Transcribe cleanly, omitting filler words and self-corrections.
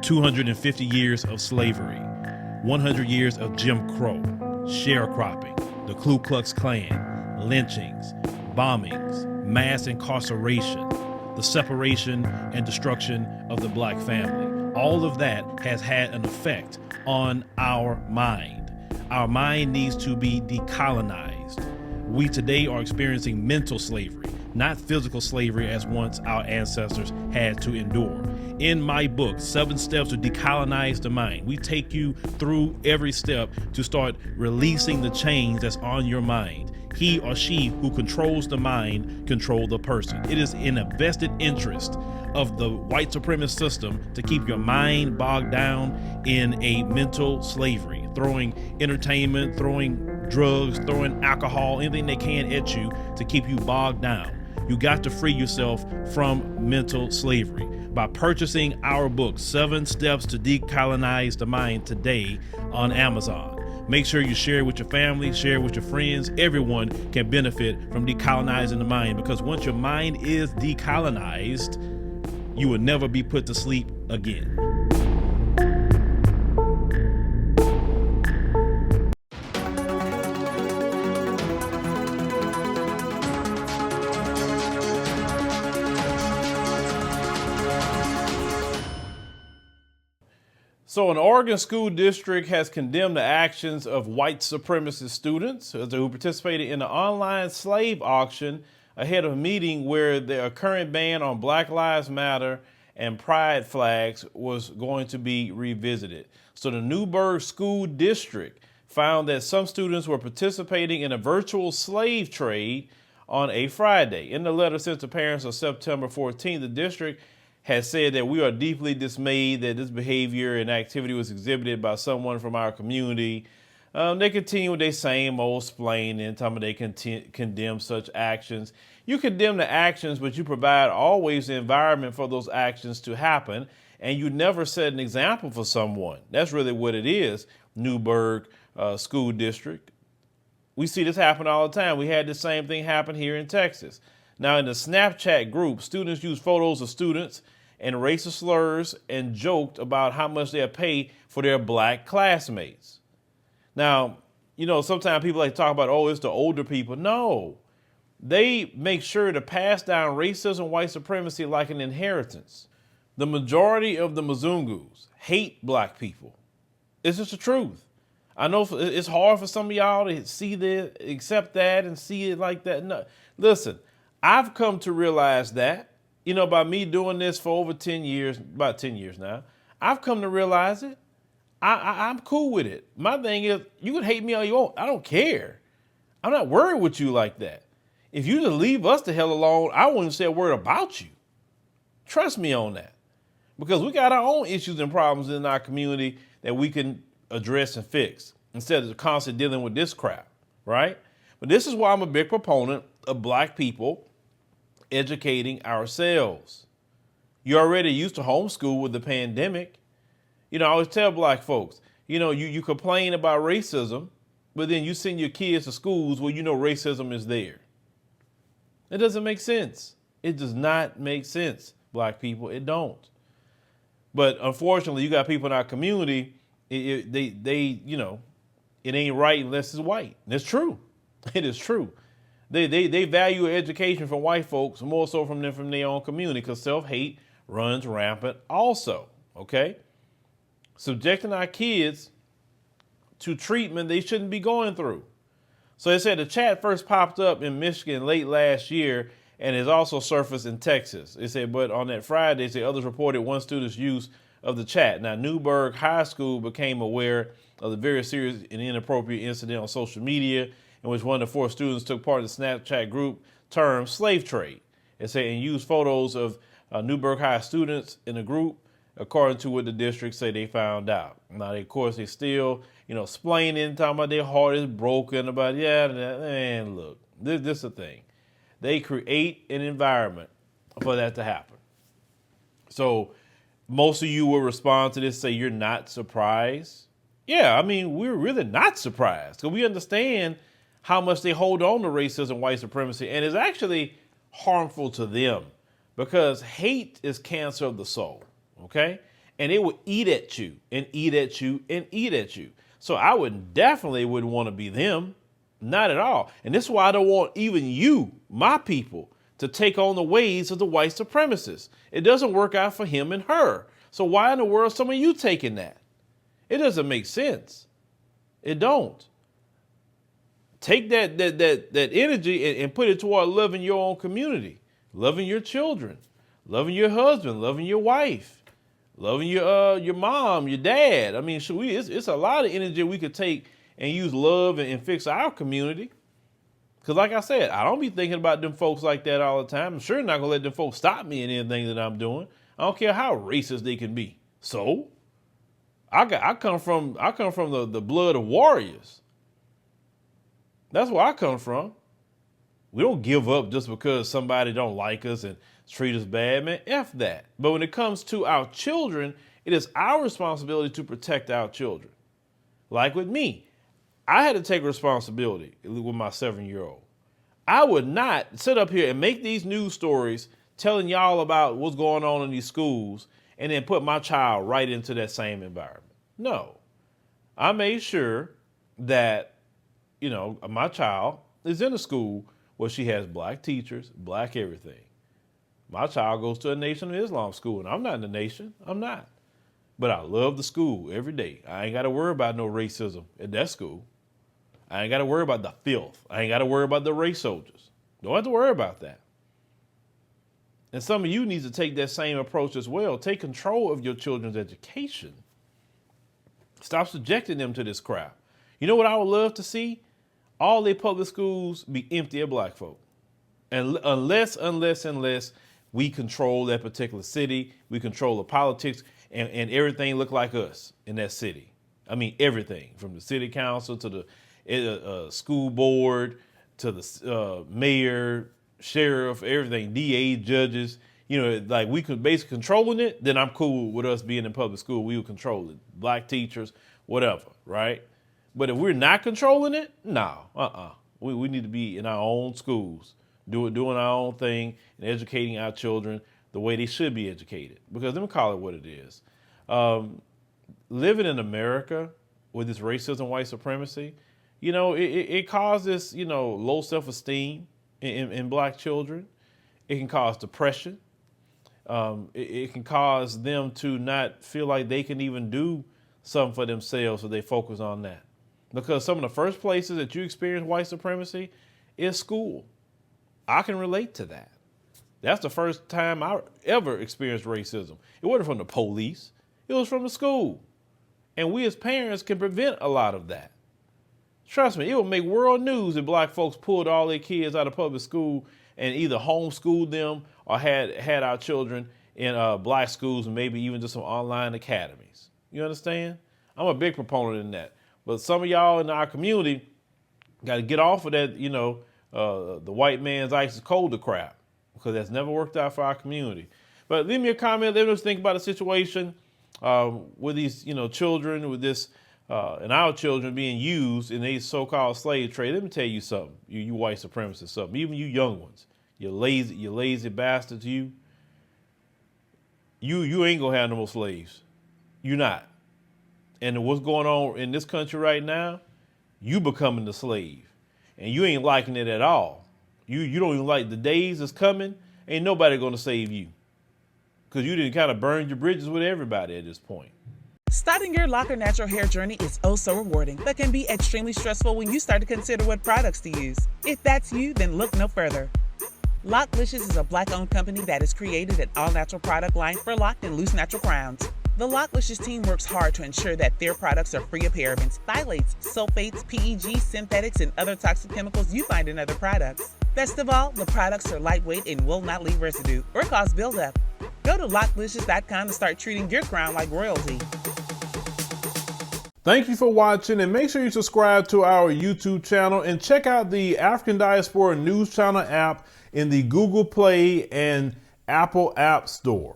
250 years of slavery, 100 years of Jim Crow, sharecropping, the Ku Klux Klan, lynchings, bombings, mass incarceration, the separation and destruction of the black family. All of that has had an effect on our mind. Our mind needs to be decolonized. We today are experiencing mental slavery, not physical slavery as once our ancestors had to endure. In my book, 7 Steps to Decolonize the Mind, we take you through every step to start releasing the chains that's on your mind. He or she who controls the mind control the person. It is in a vested interest of the white supremacist system to keep your mind bogged down in a mental slavery, throwing entertainment, throwing drugs, throwing alcohol, anything they can at you to keep you bogged down. You got to free yourself from mental slavery by purchasing our book, 7 Steps to Decolonize the Mind, today on Amazon. Make sure you share it with your family, share it with your friends. Everyone can benefit from decolonizing the mind, because once your mind is decolonized, you will never be put to sleep again. So an Oregon school district has condemned the actions of white supremacist students who participated in the online slave auction ahead of a meeting where the current ban on Black Lives Matter and pride flags was going to be revisited. So the Newburg school district found that some students were participating in a virtual slave trade on a Friday. In the letter sent to parents on September 14th, the district has said that we are deeply dismayed that this behavior and activity was exhibited by someone from our community. They continue with their same old splaining, telling me they condemn such actions. You condemn the actions, but you provide always the environment for those actions to happen, and you never set an example for someone. That's really what it is, Newburg School District. We see this happen all the time. We had the same thing happen here in Texas. Now, in the Snapchat group, students use photos of students and racist slurs and joked about how much they'll pay for their black classmates. Now, you know, sometimes people like to talk about, oh, it's the older people. No, they make sure to pass down racism, white supremacy like an inheritance. The majority of the Mzungus hate black people. It's just the truth. I know it's hard for some of y'all to see that, accept that, and see it like that. No, listen, I've come to realize that, you know, by me doing this for over 10 years, about 10 years now, I've come to realize it. I'm cool with it. My thing is, you can hate me all you want. I don't care. I'm not worried with you like that. If you just leave us the hell alone, I wouldn't say a word about you. Trust me on that. Because we got our own issues and problems in our community that we can address and fix instead of constantly dealing with this crap, right? But this is why I'm a big proponent of black people educating ourselves. You're already used to homeschool with the pandemic. You know, I always tell black folks, you know, you complain about racism, but then you send your kids to schools where you know racism is there. It doesn't make sense. It does not make sense, black people. It don't. But unfortunately, you got people in our community, they you know, it ain't right unless it's white. And it's true. It is true. They value education from white folks more so from their own community, because self-hate runs rampant also, okay? Subjecting our kids to treatment they shouldn't be going through. So they said the chat first popped up in Michigan late last year and has also surfaced in Texas. They said, but on that Friday, they said others reported one student's use of the chat. Now, Newburg High School became aware of the very serious and inappropriate incident on social media in which one of the 4 students took part in the Snapchat group termed slave trade. It said, and used photos of Newburg High students in the group, according to what the district say they found out. Now, of course, they still, you know, explaining, talking about their heart is broken, about, yeah, man, look, this is the thing. They create an environment for that to happen. So most of you will respond to this, say you're not surprised. Yeah, I mean, we're really not surprised, because we understand how much they hold on to racism, white supremacy, and it's actually harmful to them, because hate is cancer of the soul, okay? and it would eat at you and eat at you and eat at you. So I would definitely wouldn't want to be them. Not at all. And this is why I don't want even you, my people, to take on the ways of the white supremacists. It doesn't work out for him and her. So why in the world some of you taking that? It doesn't make sense. It don't. Take that energy and put it toward loving your own community, loving your children, loving your husband, loving your wife, loving your mom, your dad. I mean, it's a lot of energy we could take and use love and fix our community. Because like I said, I don't be thinking about them folks like that all the time. I'm sure not going to let them folks stop me in anything that I'm doing. I don't care how racist they can be. So I come from the blood of warriors. That's where I come from. We don't give up just because somebody don't like us and treat us bad, man. F that. But when it comes to our children, it is our responsibility to protect our children. Like with me, I had to take responsibility with my 7-year-old. I would not sit up here and make these news stories telling y'all about what's going on in these schools and then put my child right into that same environment. No. I made sure that, my child is in a school where she has black teachers, black everything. My child goes to a Nation of Islam school, and I'm not in the nation. I'm not. But I love the school every day. I ain't got to worry about no racism at that school. I ain't got to worry about the filth. I ain't got to worry about the race soldiers. Don't have to worry about that. And some of you need to take that same approach as well. Take control of your children's education. Stop subjecting them to this crap. You know what I would love to see? All their public schools be empty of black folk. And unless we control that particular city, we control the politics, and everything look like us in that city. I mean, everything from the city council to the school board to the mayor, sheriff, everything, DA, judges. Like we could basically controlling it. Then I'm cool with us being in public school. We would control it. Black teachers, whatever, right? But if we're not controlling it, no, we need to be in our own schools, doing our own thing and educating our children the way they should be educated. Because let me call it what it is. Living in America with this racism, white supremacy, it causes, low self-esteem in black children. It can cause depression. It can cause them to not feel like they can even do something for themselves, so they focus on that. Because some of the first places that you experience white supremacy is school. I can relate to that. That's the first time I ever experienced racism. It wasn't from the police. It was from the school. And we as parents can prevent a lot of that. Trust me, it would make world news if black folks pulled all their kids out of public school and either homeschooled them or had our children in black schools and maybe even just some online academies. You understand? I'm a big proponent in that. But some of y'all in our community got to get off of that, the white man's ice is colder crap, because that's never worked out for our community. But leave me a comment. Let us think about the situation with these, children, with this, and our children being used in a so-called slave trade. Let me tell you something, you white supremacists, something. Even you young ones, you lazy bastards. You ain't gonna have no more slaves. You not. And what's going on in this country right now, you becoming the slave. And you ain't liking it at all. You don't even like the days that's coming. Ain't nobody going to save you. Because you didn't kind of burn your bridges with everybody at this point. Starting your Locker Natural Hair journey is oh so rewarding, but can be extremely stressful when you start to consider what products to use. If that's you, then look no further. Locklicious is a black-owned company that has created an all-natural product line for locked and loose natural crowns. The Locklicious team works hard to ensure that their products are free of parabens, phthalates, sulfates, PEG, synthetics, and other toxic chemicals you find in other products. Best of all, the products are lightweight and will not leave residue or cause buildup. Go to locklicious.com to start treating your crown like royalty. Thank you for watching, and make sure you subscribe to our YouTube channel and check out the African Diaspora News Channel app in the Google Play and Apple App Store.